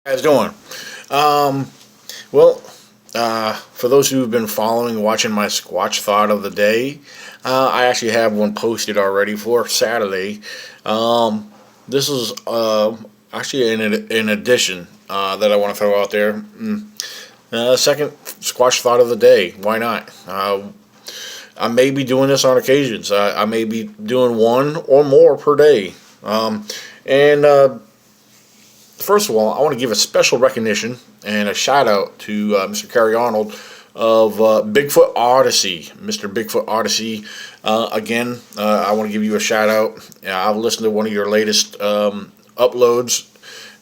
Guys doing? Um, well, for those who've been following, watching my Squatch thought of the day, I actually have one posted already for Saturday. Um, this is actually an addition that I want to throw out there. Second Squatch thought of the day. Why not? I may be doing this on occasions. I may be doing one or more per day. And First of all, I want to give a special recognition and a shout out to Mr. Kerry Arnold of Bigfoot Odyssey. Mr. Bigfoot Odyssey, I want to give you a shout out. I've listened to one of your latest uploads.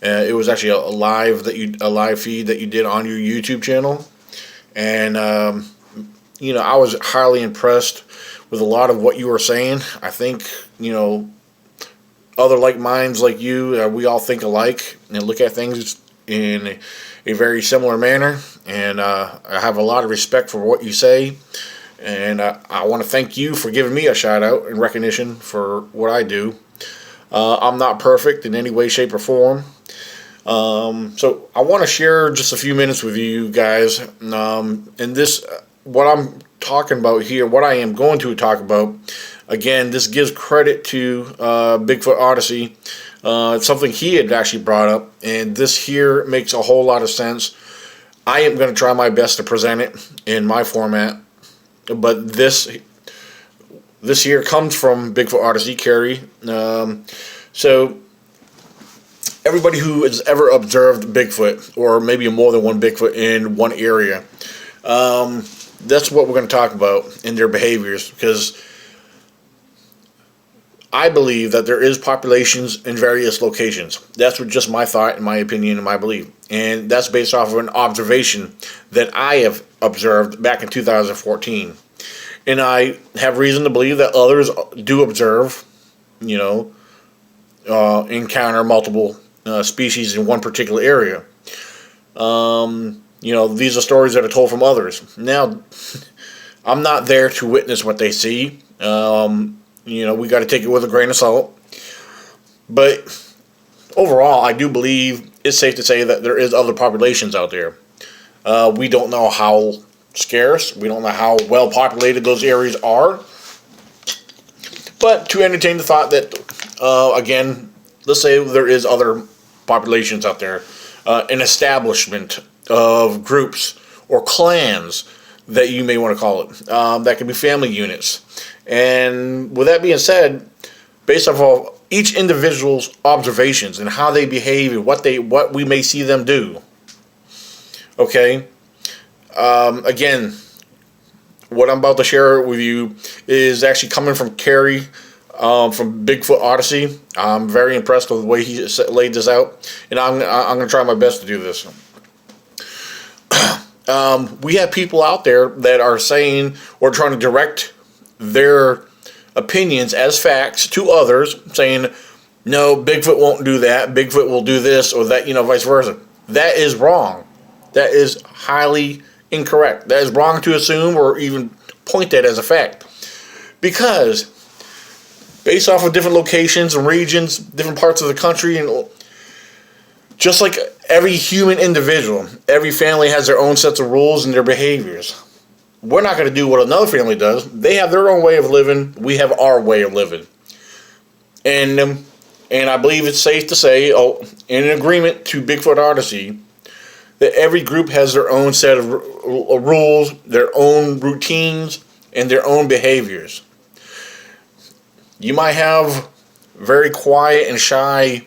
It was actually a live feed that you did on your YouTube channel, and I was highly impressed with a lot of what you were saying. I think other like minds like you, we all think alike and look at things in a very similar manner. And I have a lot of respect for what you say. And I want to thank you for giving me a shout out and recognition for what I do. I'm not perfect in any way, shape, or form. So I want to share just a few minutes with you guys. What I'm talking about here, what I am going to talk about, again, this gives credit to Bigfoot Odyssey. It's something he had actually brought up, and this here makes a whole lot of sense. I am going to try my best to present it in my format, but this here comes from Bigfoot Odyssey, Kerry. So everybody who has ever observed Bigfoot, or maybe more than one Bigfoot in one area, that's what we're going to talk about in their behaviors, because I believe that there is populations in various locations. That's just my thought, and my opinion, and my belief. And that's based off of an observation that I have observed back in 2014. And I have reason to believe that others do observe, encounter multiple species in one particular area. These are stories that are told from others. Now, I'm not there to witness what they see. We got to take it with a grain of salt. But overall, I do believe it's safe to say that there is other populations out there. We don't know how scarce, we don't know how well populated those areas are. But to entertain the thought that, again, let's say there is other populations out there, an establishment of groups or clans that you may want to call it, that could be family units. And with that being said, based off of each individual's observations and how they behave and what we may see them do, okay, again, what I'm about to share with you is actually coming from Kerry, from Bigfoot Odyssey. I'm very impressed with the way he laid this out, and I'm going to try my best to do this. We have people out there that are saying or trying to direct their opinions as facts to others, saying, no, Bigfoot won't do that, Bigfoot will do this or that, vice versa. That is wrong. That is highly incorrect. That is wrong to assume or even point that as a fact. Because based off of different locations and regions, different parts of the country, and just like every human individual, every family has their own sets of rules and their behaviors. We're not going to do what another family does. They have their own way of living. We have our way of living. And I believe it's safe to say, in agreement to Bigfoot Odyssey, that every group has their own set of rules, their own routines, and their own behaviors. You might have very quiet and shy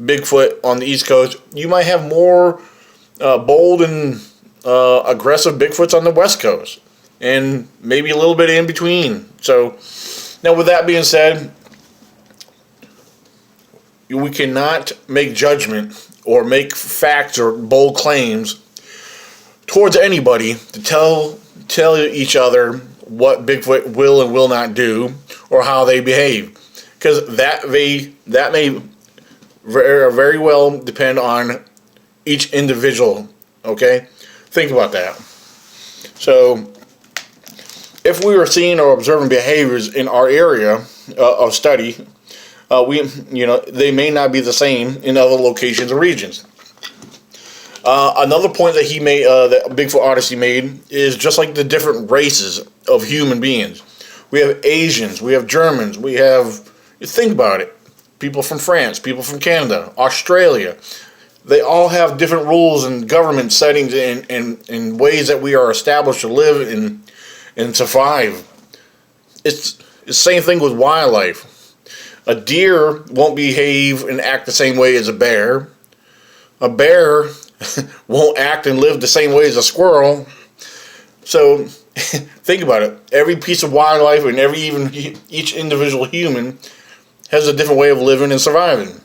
Bigfoot on the East Coast. You might have more bold and aggressive Bigfoots on the West Coast, and maybe a little bit in between. So, now with that being said, we cannot make judgment or make facts or bold claims towards anybody to tell each other what Bigfoot will and will not do or how they behave, because that may very well depend on each individual. Okay, think about that. So, if we were seeing or observing behaviors in our area of study, they may not be the same in other locations or regions. Another point that he made, that Bigfoot Odyssey made, is just like the different races of human beings. We have Asians, we have Germans, we have, think about it, people from France, people from Canada, Australia. They all have different rules and government settings and ways that we are established to live and survive. It's the same thing with wildlife. A deer won't behave and act the same way as a bear. A bear won't act and live the same way as a squirrel. So think about it. Every piece of wildlife and each individual human has a different way of living and surviving.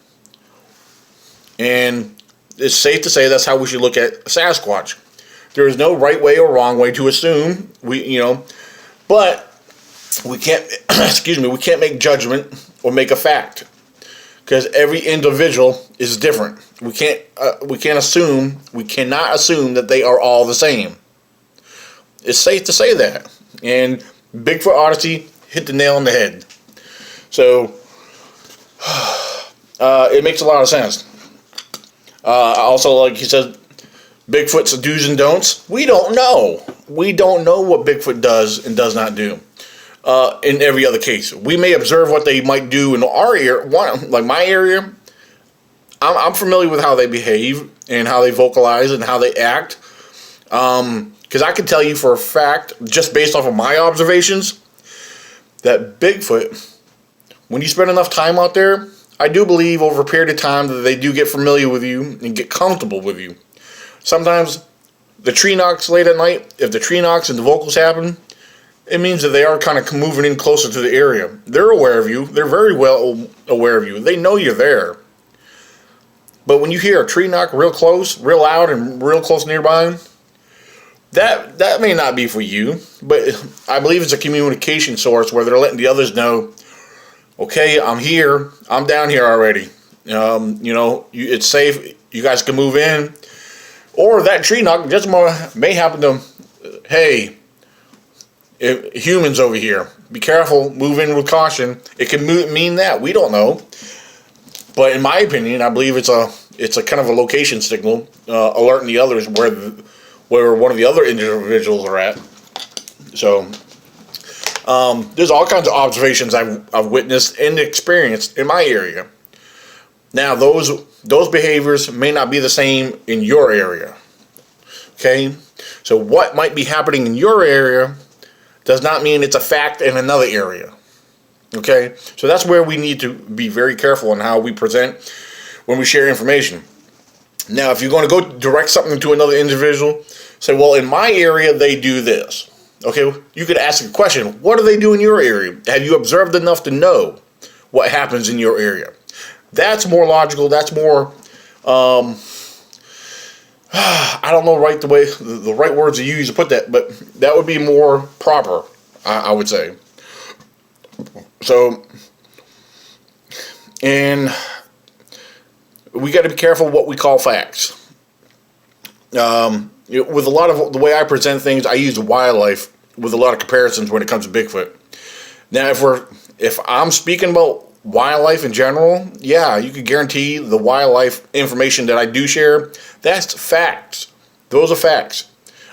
And it's safe to say that's how we should look at Sasquatch. There is no right way or wrong way to assume. But we can't we can't make judgment or make a fact, because every individual is different. We cannot assume that they are all the same. It's safe to say that. And Bigfoot Odyssey hit the nail on the head. So it makes a lot of sense. Also, like he said, Bigfoot's do's and don'ts. We don't know. We don't know what Bigfoot does and does not do. In every other case, we may observe what they might do in our area. Like my area, I'm familiar with how they behave and how they vocalize and how they act. Because I can tell you for a fact, just based off of my observations, that Bigfoot, when you spend enough time out there, I do believe over a period of time that they do get familiar with you and get comfortable with you. Sometimes the tree knocks late at night, if the tree knocks and the vocals happen, it means that they are kind of moving in closer to the area. They're aware of you. They're very well aware of you. They know you're there. But when you hear a tree knock real close, real loud, and real close nearby, that may not be for you. But I believe it's a communication source where they're letting the others know, okay, I'm here. I'm down here already. It's safe. You guys can move in. Or that tree knock just may happen to, hey, humans over here, be careful, move in with caution. It can mean that. We don't know. But in my opinion, I believe it's a kind of a location signal, alerting the others where one of the other individuals are at. So there's all kinds of observations I've witnessed and experienced in my area. Now those behaviors may not be the same in your area. Okay, so what might be happening in your area does not mean it's a fact in another area. Okay, so that's where we need to be very careful on how we present when we share information. Now, if you're going to go direct something to another individual, say, well, in my area, they do this. Okay, you could ask a question. What do they do in your area? Have you observed enough to know what happens in your area? That's more logical. That's more, I don't know the right words to use to put that, but that would be more proper, I would say. So, and we got to be careful what we call facts. With a lot of the way I present things, I use wildlife with a lot of comparisons when it comes to Bigfoot. Now, if I'm speaking about wildlife in general, yeah, you could guarantee the wildlife information that I do share, that's facts. Those are facts.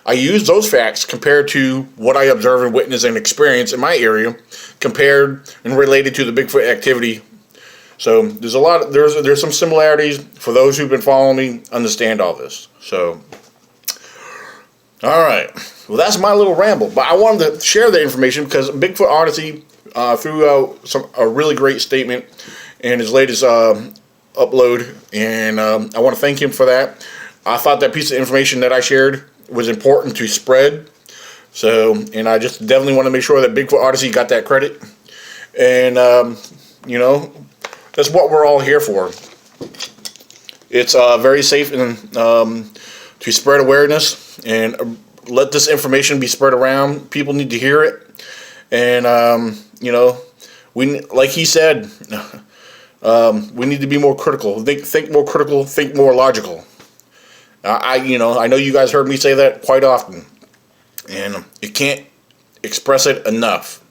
I use those facts compared to what I observe and witness and experience in my area, compared and related to the Bigfoot activity. So there's some similarities. For those who've been following me, understand all this. So, all right. Well, that's my little ramble. But I wanted to share the information because Bigfoot Odyssey threw out a really great statement in his latest upload, and I want to thank him for that. I thought that piece of information that I shared was important to spread. So, and I just definitely want to make sure that Bigfoot Odyssey got that credit. And, that's what we're all here for. It's very safe and to spread awareness and let this information be spread around. People need to hear it. And, we, like he said, we need to be more critical. Think more critical, think more logical. I know you guys heard me say that quite often, and you can't express it enough.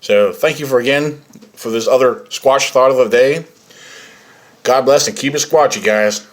So thank you for this other Squatch thought of the day. God bless and keep it squatchy, guys.